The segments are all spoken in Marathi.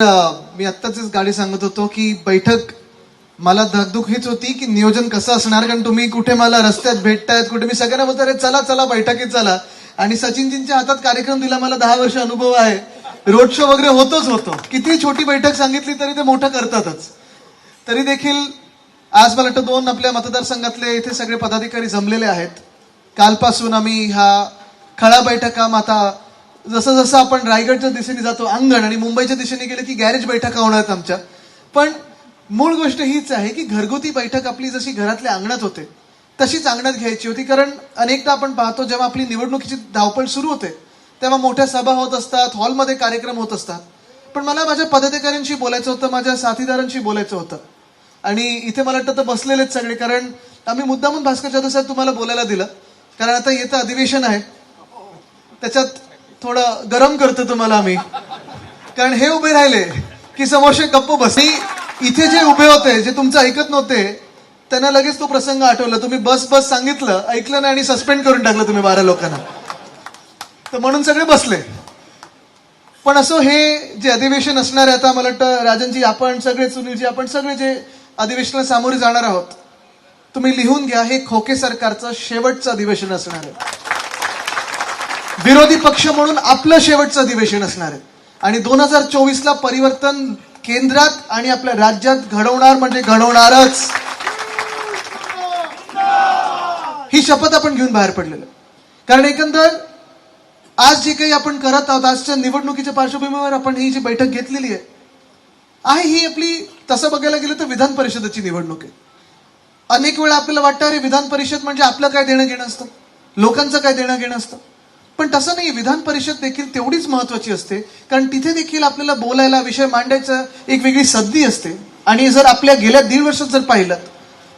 मी आत्ताच गाडी सांगत होतो की बैठक मला धकधुक हीच होती की नियोजन कसं असणार, कारण तुम्ही कुठे मला रस्त्यात भेटतायत, कुठे मी सगळ्यांना बोलतो अरे चला चला बैठकीत चला. आणि सचिनजींच्या हातात कार्यक्रम दिला, मला 10 वर्ष अनुभव आहे, रोड शो वगैरे होतो. किती छोटी बैठक सांगितली तरी ते मोठं करतातच. तरी देखील आज मला वाटतं 2 आपल्या मतदारसंघातले इथे सगळे पदाधिकारी जमलेले आहेत. कालपासून आम्ही ह्या खळा बैठका आता जसं जसं आपण रायगडच्या दिशेने जातो अंगण आणि मुंबईच्या दिशेने गेले की गॅरेज बैठका होणार आहेत आमच्या. पण मूळ गोष्ट हीच आहे की घरगुती बैठक आपली जशी घरातल्या अंगणात होते तशीच अंगणात घ्यायची होती. कारण अनेकदा आपण पाहतो जेव्हा आपली निवडणुकीची धावपळ सुरू होते तेव्हा मोठ्या सभा होत असतात, हॉलमध्ये कार्यक्रम होत असतात. पण मला माझ्या पदाधिकाऱ्यांशी बोलायचं होतं, माझ्या साथीदारांशी बोलायचं होतं. आणि इथे मला वाटतं तर बसलेलेच सगळे, कारण आम्ही मुद्दामून भास्कर जाधव साहेब तुम्हाला बोलायला दिलं, कारण आता येतं अधिवेशन आहे, त्याच्यात थोडं गरम करतो तुम्हाला आम्ही. कारण हे उभे राहिले की समोरचे गप्प बस. इथे जे उभे होते, जे तुमचं ऐकत नव्हते, त्यांना लगेच तो प्रसंग आठवला. तुम्ही बस बस सांगितलं, ऐकलं नाही आणि सस्पेंड करून टाकलं तुम्ही 12 लोकांना, तर म्हणून सगळे बसले. पण असं हे जे अधिवेशन असणार आहे, आता मला वाटतं राजनजी आपण सगळे, सुनीलजी आपण सगळे जे अधिवेशनाला सामोरे जाणार आहोत, तुम्ही लिहून घ्या, हे खोके सरकारचं शेवटचं अधिवेशन असणार आहे. विरोधी पक्ष म्हणून आपलं शेवटचं अधिवेशन असणार आहे. आणि 2024ला परिवर्तन केंद्रात आणि आपल्या राज्यात घडवणार म्हणजे घडवणारच, ही शपथ आपण घेऊन बाहेर पडलेलं. कारण एकंदर आज जे काही आपण करत आहोत, आजच्या निवडणुकीच्या पार्श्वभूमीवर आपण ही जी बैठक घेतलेली आहे ही आपली, तसं बघायला गेलं तर विधान परिषदेची निवडणूक आहे. अनेक वेळा आपल्याला वाटतं अरे विधान परिषद म्हणजे आपलं काय देणं घेणं असतं, लोकांचं काय देणं घेणं असतं. पण तसं नाही, विधान परिषद देखील तेवढीच महत्वाची असते, कारण तिथे देखील आपल्याला बोलायला, विषय मांडायचं एक वेगळी संधी असते. आणि जर आपल्या गेल्या 1.5 वर्षात जर पाहिलं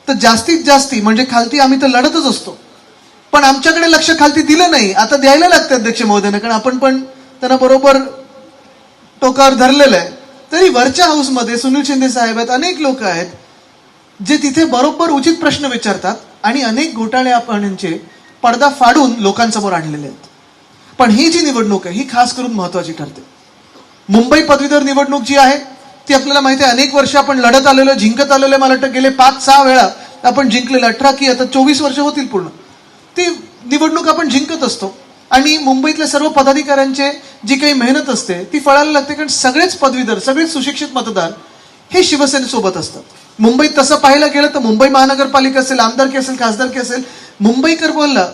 तर जास्तीत जास्ती म्हणजे खालती आम्ही तर लढतच असतो, पण आमच्याकडे लक्ष खालती दिलं नाही. आता द्यायला लागतं अध्यक्ष महोदयानं, कारण आपण पण त्यांना बरोबर टोकावर धरलेलं आहे. तरी वरच्या हाऊसमध्ये सुनील शिंदे साहेब आहेत, अनेक लोक आहेत जे तिथे बरोबर उचित प्रश्न विचारतात आणि अनेक घोटाळे आपण पडदा फाडून लोकांसमोर आणलेले आहेत. पण ही जी निवडणूक आहे ही खास करून महत्वाची ठरते. मुंबई पदवीधर निवडणूक जी आहे ती आपल्याला माहिती आहे, अनेक वर्ष आपण लढत आलेलो, जिंकत आलेलो. मला वाटतं गेले 5-6 वेळा आपण जिंकलेलं, 18 की आता 24 वर्ष होतील पूर्ण, ती निवडणूक आपण जिंकत असतो. आणि मुंबईतल्या सर्व पदाधिकाऱ्यांचे जी काही मेहनत असते ती फळायला लागते, कारण सगळेच पदवीधर, सगळेच सुशिक्षित मतदार हे शिवसेनेसोबत असतात. मुंबईत तसं पाहायला गेलं तर मुंबई महानगरपालिका असेल, आमदारकी असेल, खासदारकी असेल, मुंबईकर बोलला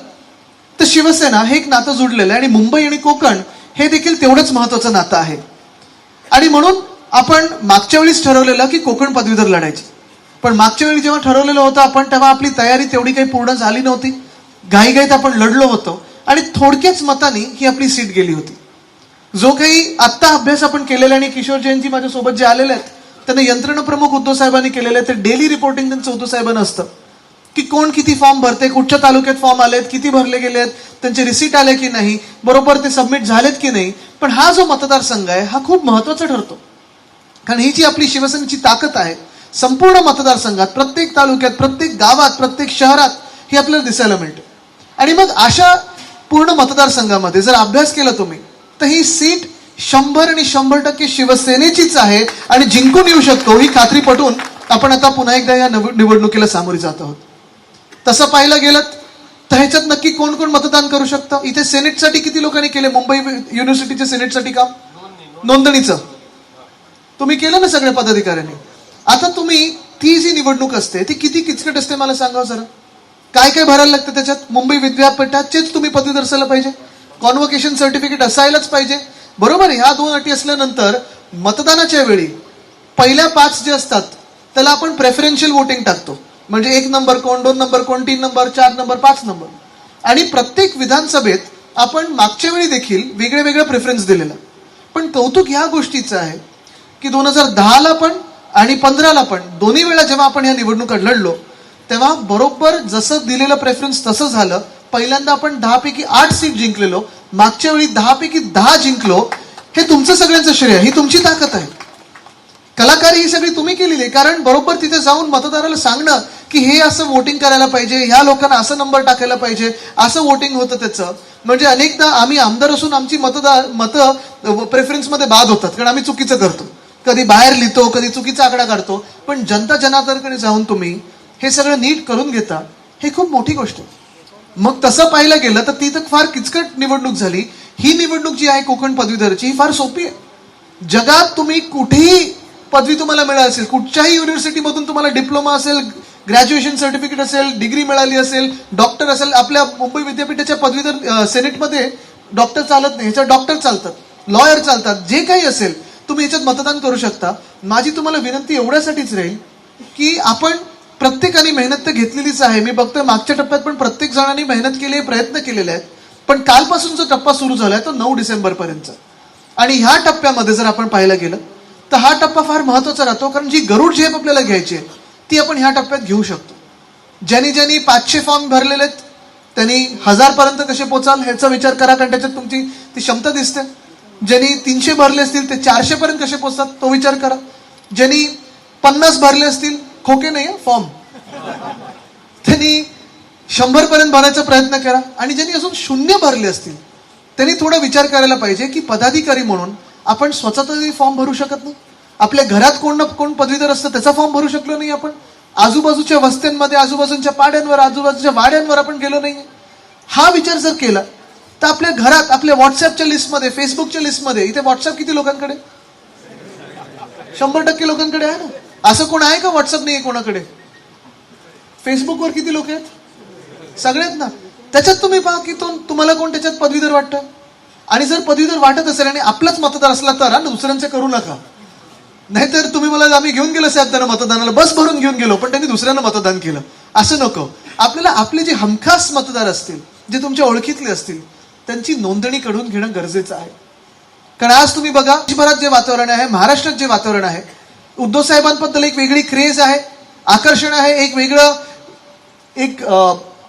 तर शिवसेना हे एक नातं जुडलेलं आहे. आणि मुंबई आणि कोकण हे देखील तेवढंच महत्वाचं नातं आहे. आणि म्हणून आपण मागच्या वेळीच ठरवलेलं की कोकण पदवीधर लढायची. पण मागच्या वेळी जेव्हा ठरवलेलं होतं आपण, तेव्हा आपली तयारी तेवढी काही पूर्ण झाली नव्हती, घाईघाईत आपण लढलो होतो आणि थोडक्याच मताने ही आपली सीट गेली होती. जो काही आत्ता अभ्यास आपण केलेला, आणि किशोर जैनजी माझ्यासोबत जे आलेले आहेत त्यांना यंत्रणा प्रमुख उद्धव साहेबांनी केलेले आहे, ते डेली रिपोर्टिंग त्यांचं उद्धव साहेबांना असतं की कोण किती फॉर्म भरते, कुठच्या तालुक्यात फॉर्म आलेत, किती भरले गेलेत, त्यांचे रिसीट आले की नाही, बरोबर ते सबमिट झालेत की नाही. पण हा जो मतदारसंघ आहे हा खूप महत्वाचा ठरतो, कारण ही जी आपली शिवसेनेची ताकद आहे, संपूर्ण मतदारसंघात, प्रत्येक तालुक्यात, प्रत्येक गावात, प्रत्येक शहरात ही आपल्याला दिसायला मिळते. आणि मग अशा पूर्ण मतदारसंघामध्ये जर अभ्यास केला तुम्ही तर ही सीट 100 आणि 100% शिवसेनेचीच आहे आणि जिंकून येऊ शकतो ही खात्री पटवून आपण आता पुन्हा एकदा या निवडणुकीला सामोरे जात आहोत. तसं पाहायला गेलं तर ह्याच्यात नक्की कोण कोण मतदान करू शकतं. इथे सेनेटसाठी किती लोकांनी केले, मुंबई युनिव्हर्सिटीच्या सेनेटसाठी काम, नोंदणीचं तुम्ही केलं ना सगळ्या पदाधिकाऱ्यांनी. आता तुम्ही ती जी निवडणूक असते ती किती किचकट असते मला सांगा जरा, काय काय भरायला लागतं त्याच्यात. मुंबई विद्यापीठाचेच तुम्ही पदवीधर असायला पाहिजे, कॉन्व्होकेशन सर्टिफिकेट असायलाच पाहिजे, बरोबर. ह्या 2 अटी असल्यानंतर मतदानाच्या वेळी पहिल्या 5 जे असतात त्याला आपण प्रेफरन्शियल वोटिंग टाकतो, म्हणजे 1 नंबर कोण, 2 नंबर कोण, 3 नंबर, 4 नंबर, 5 नंबर. आणि प्रत्येक विधानसभेत आपण मागच्या वेळी देखील वेगळे वेगळे प्रेफरन्स दिलेला. पण कौतुक ह्या गोष्टीचं आहे की 2010ला पण आणि 15ला पण दोन्ही वेळा जेव्हा आपण ह्या निवडणुका लढलो तेव्हा बरोबर जसं दिलेलं प्रेफरन्स तसं झालं. पहिल्यांदा आपण 10 पैकी 8 सीट जिंकलेलो, मागच्या वेळी 10 पैकी 10 जिंकलो. हे तुमचं सगळ्यांचं श्रेय, ही तुमची ताकद आहे. कलाकारी ही सगळी तुम्ही केलेली आहे, कारण बरोबर तिथे जाऊन मतदाराला सांगणं की हे असं वोटिंग करायला पाहिजे, ह्या लोकांना असं नंबर टाकायला पाहिजे, असं वोटिंग होतं त्याचं. म्हणजे अनेकदा आम्ही आमदार असून आमची मतं प्रेफरन्समध्ये बाद होतात, कारण आम्ही चुकीचं करतो. कधी बाहेर लिहितो, कधी चुकीचा आकडा काढतो, पण जनता जनार्दनाकडे जाऊन तुम्ही हे सगळं नीट करून घेता, हे खूप मोठी गोष्ट आहे. मग तसं पाहिलं गेलं तर ती तर फार किचकट निवडणूक झाली. ही निवडणूक जी आहे कोकण पदवीधरची, ही फार सोपी आहे. जगात तुम्ही कुठेही पदवी तुम्हाला मिळाली असेल, कुठच्याही युनिव्हर्सिटीमधून तुम्हाला डिप्लोमा असेल, ग्रॅज्युएशन सर्टिफिकेट असेल, डिग्री मिळाली असेल, डॉक्टर असेल. आपल्या मुंबई विद्यापीठाच्या पदवीधर सेनेटमध्ये डॉक्टर चालत नाही, ह्याच्यात डॉक्टर चालतात, लॉयर चालतात, जे काही असेल तुम्ही याच्यात मतदान करू शकता. माझी तुम्हाला विनंती एवढ्यासाठीच राहील की आपण प्रत्येकाने मेहनत तर घेतलेलीच आहे. मी बघतोय मागच्या टप्प्यात पण प्रत्येक जणांनी मेहनत केली, प्रयत्न केलेले आहेत. पण कालपासून जो टप्पा सुरू झालाय तो 9 डिसेंबरपर्यंत, आणि ह्या टप्प्यामध्ये जर आपण पाहायला गेलं तर हा टप्पा फार महत्वाचा राहतो. कारण जी गरुड झेप आपल्याला घ्यायची आहे ती आपण ह्या टप्प्यात घेऊ शकतो. ज्यांनी 500 फॉर्म भरलेले आहेत त्यांनी 1000 पर्यंत कसे पोचाल ह्याचा विचार करा, कारण त्याच्यात तुमची ती क्षमता दिसते. ज्यांनी 300 भरले असतील ते 400 पर्यंत कसे पोचतात तो विचार करा. ज्यांनी 50 भरले असतील, खोके नाही फॉर्म, त्यांनी 100 पर्यंत भरायचा प्रयत्न करा. आणि ज्यांनी अजून 0 भरले असतील त्यांनी थोडा विचार करायला पाहिजे की पदाधिकारी म्हणून आपण स्वतःचा फॉर्म भरू शकत नाही. आपल्या घरात कोण ना कोण पदवीधर असतं त्याचा फॉर्म भरू शकलो नाही आपण. आजूबाजूच्या वस्त्यांमध्ये, आजूबाजूच्या पाड्यांवर, आजूबाजूच्या वाड्यांवर आपण गेलो नाही. हा विचार जर केला तर आपल्या घरात, आपल्या व्हॉट्सअपच्या लिस्टमध्ये, फेसबुकच्या लिस्टमध्ये, इथे व्हॉट्सअप किती लोकांकडे? 100% लोकांकडे आहे ना. असं कोण आहे का व्हॉट्सअप नाही कोणाकडे? फेसबुकवर किती लोक आहेत? सगळेच ना. त्याच्यात तुम्ही पहा की तुम्हाला कोण त्याच्यात पदवीधर वाटतं. आणि जर पदवीधर वाटत असेल आणि आपलाच मतदार असला तर दुसऱ्यांचं करू नका. नाहीतर तुम्ही मला, आम्ही घेऊन गेलो साहेब त्यांना मतदानाला, बस भरून घेऊन गेलो, पण त्यांनी दुसऱ्यांना मतदान केलं, असं नको. आपल्याला आपले जे हमखास मतदार असतील, जे तुमच्या ओळखीतले असतील, त्यांची नोंदणी करून घेणं गरजेचं आहे. कारण आज तुम्ही बघा देशभरात जे वातावरण आहे, महाराष्ट्रात जे वातावरण आहे, उद्धव साहेबांबद्दल एक वेगळी क्रेज आहे, आकर्षण आहे, एक वेगळं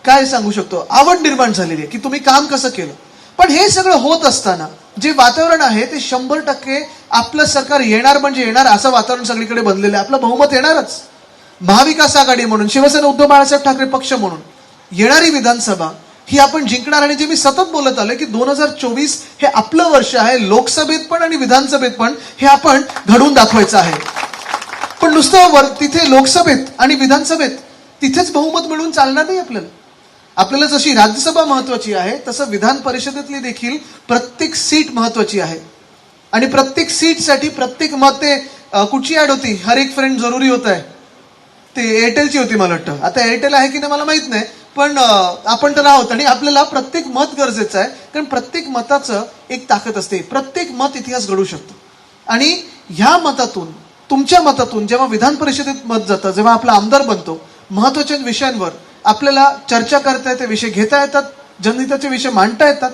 काय सांगू शकतो, आवड निर्माण झालेली आहे की तुम्ही काम कसं केलं. पण हे सगळं होत असताना जे वातावरण आहे ते 100% आपलं सरकार येणार म्हणजे येणार असं वातावरण सगळीकडे बनलेलं आहे. आपलं बहुमत येणारच. महाविकास आघाडी म्हणून, शिवसेना उद्धव बाळासाहेब ठाकरे पक्ष म्हणून येणारी विधानसभा ही आपण जिंकणार. आणि जे मी सतत बोलत आलोय की 2024 हे आपलं वर्ष आहे, लोकसभेत पण आणि विधानसभेत पण हे आपण घडवून दाखवायचं आहे. पण नुसतं तिथे लोकसभेत आणि विधानसभेत तिथेच बहुमत मिळून चालणार नाही. आपल्याला जशी राज्यसभा महत्वाची आहे तसं विधान परिषदेतली देखील प्रत्येक सीट महत्वाची आहे. आणि प्रत्येक सीटसाठी प्रत्येक मत, ते कुठची ऍड होती, हर एक फ्रेंड जरुरी होत आहे, ते एअरटेलची होती मला वाटतं. आता एअरटेल आहे की नाही मला माहित नाही, पण आपण तर आहोत. आणि आपल्याला प्रत्येक मत गरजेचं आहे, कारण प्रत्येक मताचं एक ताकद असते. प्रत्येक मत इतिहास घडू शकतो. आणि ह्या मतातून, तुमच्या मतातून जेव्हा विधान परिषदेत मत जातं, जेव्हा आपला आमदार बनतो, महत्वाच्या विषयांवर आपल्याला चर्चा करता येते, विषय घेता येतात, जनहिताचे विषय मांडता येतात.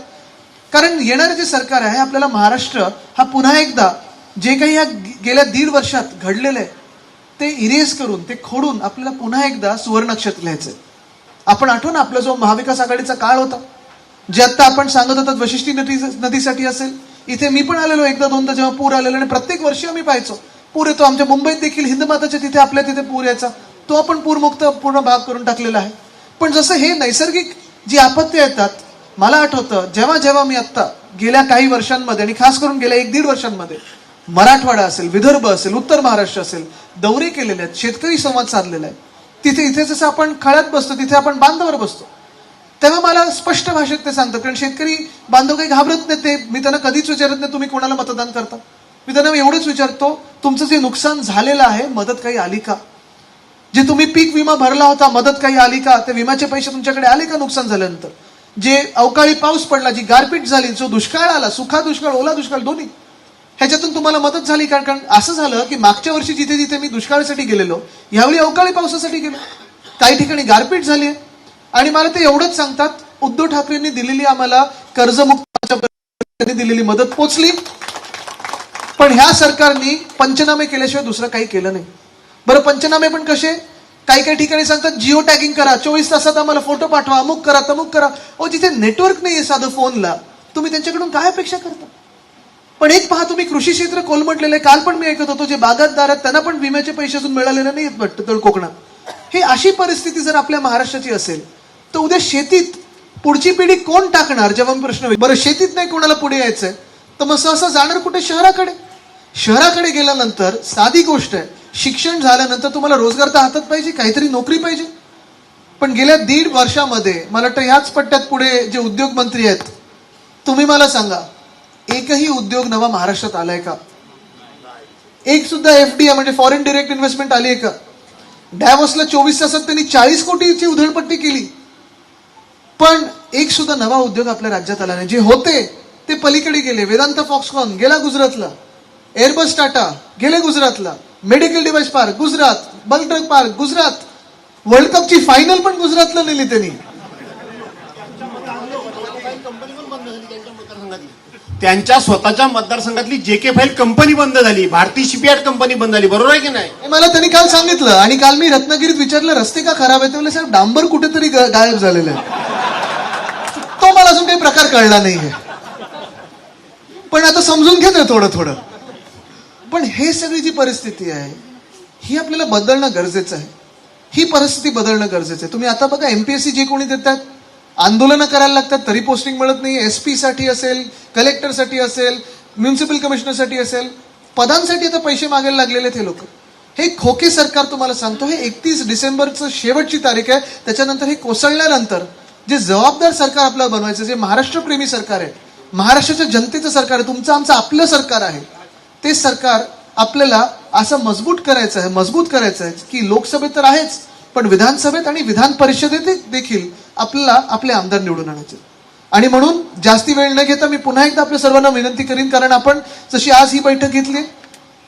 कारण येणारे जे सरकार आहे, आपल्याला महाराष्ट्र हा पुन्हा एकदा जे काही या गेल्या 1.5 वर्षात घडलेलं आहे ते इरेज करून, ते खोडून आपल्याला पुन्हा एकदा सुवर्णाक्षरात लिहायचंय. आपण आठवण, आपला जो महाविकास आघाडीचा काळ होता, जे आता आपण सांगत होतात वशिष्ठी नदीसाठी असेल, इथे मी पण आलेलो एकदा दोनदा जेव्हा पूर आलेला, आणि प्रत्येक वर्षी आम्ही पाहायचो पूर येतो. आमच्या मुंबईत देखील हिंदमाताच्या तिथे, आपल्या तिथे पूर यायचा, तो आपण पूरमुक्त पूर्ण भाग करून टाकलेला आहे. पण जसं हे नैसर्गिक जी आपत्ती येतात, मला आठवतं जेव्हा जेव्हा मी आत्ता गेल्या काही वर्षांमध्ये, आणि खास करून गेल्या 1-1.5 वर्षांमध्ये मराठवाडा असेल, विदर्भ असेल, उत्तर महाराष्ट्र असेल, दौरे केलेले आहेत, शेतकरी संवाद साधलेला आहे. इथे जसं आपण खळ्यात बसतो तिथे आपण बांधावर बसतो, तेव्हा मला स्पष्ट भाषेत ते सांगतात. कारण शेतकरी बांधव काही घाबरत नाही. ते, मी त्यांना कधीच विचारत नाही तुम्ही कोणाला मतदान करता. मी त्यांना एवढंच विचारतो, तुमचं जे नुकसान झालेलं आहे मदत काही आली का? जे तुम्ही पीक विमा भरला होता मदत काही आली का? ते विम्याचे पैसे तुमच्याकडे आले का नुकसान झाल्यानंतर? जे अवकाळी पाऊस पडला, जी गारपीट झाली, जो दुष्काळ आला, सुखा दुष्काळ, ओला दुष्काळ दोन्ही, ह्याच्यातून तुम्हाला मदत झाली का? कारण असं झालं की मागच्या वर्षी जिथे जिथे मी दुष्काळासाठी गेलेलो, यावेळी अवकाळी पावसासाठी गेलो, काही ठिकाणी गारपीट झाली आहे. आणि मला ते एवढंच सांगतात, उद्धव ठाकरेंनी दिलेली आम्हाला कर्जमुक्त दिलेली मदत पोचली, पण ह्या सरकारने पंचनामे केल्याशिवाय दुसरं काही केलं नाही. बरं, पंचनामे पण कसे? काही ठिकाणी सांगतात जिओ टॅगिंग करा, 24 तासात आम्हाला फोटो पाठवा, अमुक करा, तमुक करा. जिथे नेटवर्क नाहीये साधं फोनला, तुम्ही त्यांच्याकडून काय अपेक्षा करता? पण एक पहा, तुम्ही कृषी क्षेत्र कोलमडलेलं आहे. काल पण मी ऐकत होतो, जे बागायतदार आहेत त्यांना पण विम्याचे पैसे अजून मिळालेले नाहीत वाटतं तळ कोकणात. ही अशी परिस्थिती जर आपल्या महाराष्ट्राची असेल तर उद्या शेतीत पुढची पिढी कोण टाकणार? जेव्हा प्रश्न, बरं शेतीत नाही कोणाला पुढे यायचंय तर मग सहसा जाणार कुठे? शहराकडे. शहराकडे गेल्यानंतर साधी गोष्ट आहे, शिक्षण झाल्यानंतर तुम्हाला रोजगार तर हातात पाहिजे, काहीतरी नोकरी पाहिजे. पण गेल्या 1.5 वर्षामध्ये मला वाटतं ह्याच पट्ट्यात पुढे जे उद्योग मंत्री आहेत, तुम्ही मला सांगा एकही उद्योग नवा महाराष्ट्रात आलाय का? एक सुद्धा एफडीआय म्हणजे फॉरेन डायरेक्ट इन्व्हेस्टमेंट आली आहे का? डॅव्होसला 24 तासात त्यांनी 40 कोटीची उधळपट्टी केली, पण एक सुद्धा नवा उद्योग आपल्या राज्यात आला नाही. जे होते ते पलीकडे गेले. वेदांत फॉक्सकॉन गेला गुजरातला, एअरबस टाटा गेले गुजरातला, medical device park Gujarat, bulk drug park Gujarat, world कपची फायनल पण गुजरातला नेली त्यांनी. त्यांच्या स्वतःच्या मतदारसंघातली जेके फाईल कंपनी बंद झाली, भारती शिपयार्ड कंपनी बंद झाली, बरोबर आहे की नाही? हे मला त्यांनी काल सांगितलं. आणि काल मी रत्नागिरीत विचारलं रस्ते का खराब आहेत, म्हणजे साहेब डांबर कुठेतरी गायब झालेलं आहे. तो मला अजून काही प्रकार कळला नाहीये, पण आता समजून घेतोय थोडं थोडं. पण हे सगळी जी परिस्थिती आहे ही आपल्याला बदलणं गरजेचं आहे. ही परिस्थिती बदलणं गरजेचं आहे. तुम्ही आता बघा एमपीएससी जे कोणी देतात, आंदोलनं करायला लागतात तरी पोस्टिंग मिळत नाही. एसपी साठी असेल, कलेक्टरसाठी असेल, म्युन्सिपल कमिशनरसाठी असेल, पदांसाठी आता पैसे मागायला लागलेले हे लोक. हे खोके सरकार तुम्हाला सांगतो, हे 31 डिसेंबरचं शेवटची तारीख आहे. त्याच्यानंतर हे कोसळल्यानंतर जे जबाबदार सरकार आपल्याला बनवायचं, जे महाराष्ट्रप्रेमी सरकार आहे, महाराष्ट्राच्या जनतेचं सरकार आहे, तुमचं आमचं आपलं सरकार आहे, ते सरकार आपल्याला असं मजबूत करायचं आहे की लोकसभेत तर आहेच, पण विधानसभेत आणि विधान परिषदेत देखील आपल्याला आपले आमदार निवडून आणायचे. आणि म्हणून जास्ती वेळ न घेता मी पुन्हा एकदा आपल्या सर्वांना विनंती करीन, कारण आपण जशी आज ही बैठक घेतली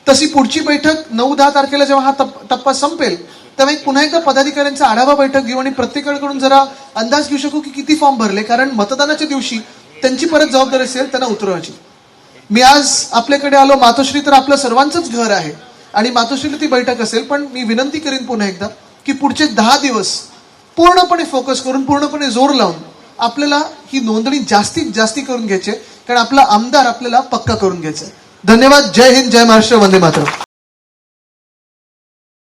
तशी पुढची बैठक 9-10 तारखेला जेव्हा हा टप्पा संपेल तेव्हा एक पुन्हा एकदा पदाधिकाऱ्यांचा आढावा बैठक घेऊ आणि प्रत्येकाकडून जरा अंदाज घेऊ शकू की किती फॉर्म भरले, कारण मतदानाच्या दिवशी त्यांची परत जबाबदारी असेल त्यांना उतरवायची. मी आज आपल्याकडे आलो, मातोश्री तर आपलं सर्वांचंच घर आहे आणि मातोश्रीला ती बैठक असेल, पण मी विनंती करीन पुन्हा एकदा की पुढचे 10 दिवस पूर्णपणे फोकस करून, पूर्णपणे जोर लावून आपल्याला ही नोंदणी जास्तीत जास्ती करून घ्यायची, कारण आपला आमदार आपल्याला पक्का करून घ्यायचा. धन्यवाद. जय हिंद, जय महाराष्ट्र, वंदे मातरम.